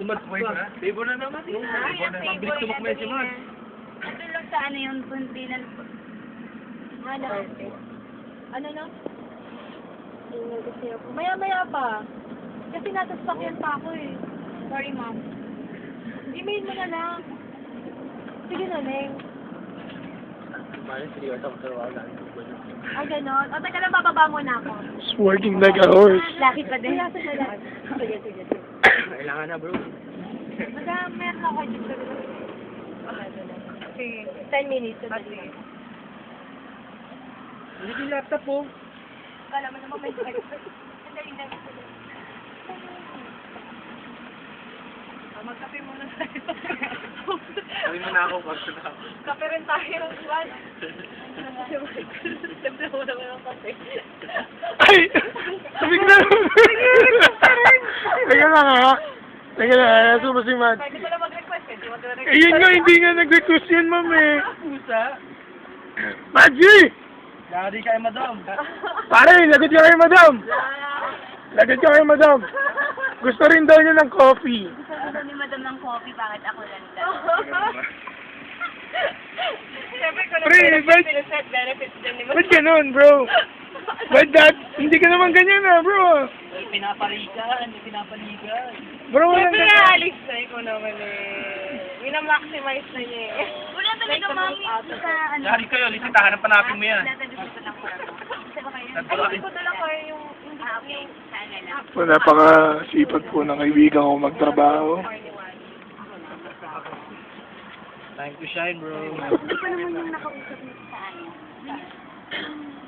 Tumatway na. Favor na naman. Pabilis tumakmay si Mads. Ito lang sa ano yung punti na... Ano na? Maya-maya pa. Kasi nasa sakyan pa ako eh. Sorry, ma'am. Email mo na lang. Sige na, Neng. Ah, ganon. O, teka lang, bababa muna ako. It's working like a horse. Laki pa din. Sige. Kailangan na bro. Madam, meron ako dito. Sige. 10 minutes. Sige. Hindi yung laptop po. Kala mo naman may breakfast. Sandali. Magkape muna tayo. Sabi mo na ako, pag na ako. Kape rin tayo. Siyempre mo naman ang kape. Ay! Sabig na! Teka lang ha. Teka lang, nasa mo si Mads. Pwede pala mag-request eh. Ayun nga, hindi nga nag-request yan, ma'am eh. Pusa. Madji! Dari kay madam. Pare, lagot ka kayo, madam! Lagot ka kayo, madam! Gusto rin daw niya ng coffee. Gusto ni madam ng coffee, bakit ako lang Siyempre ko Pre, ba't- set benefits din ni Ba't ganun, bro? Ba't that? Hindi ka naman ganyan ah, bro. Pinapaligan. Bro, walang Siyempre ganyan. alis na ikaw naman eh. Minamaximize na niya eh. Wala talaga, mami. Sa ano... Dari kayo, lisita, hanap-hanapin mo yan. Natadusin ko lang po. Isa ba kayo? Ay, hindi ko dala ko yung... Okay. Sana lang. So, napaka-sipag po ng kaibigan ko magtrabaho. Time to shine, bro. Hindi pa naman yung nakausap niyo.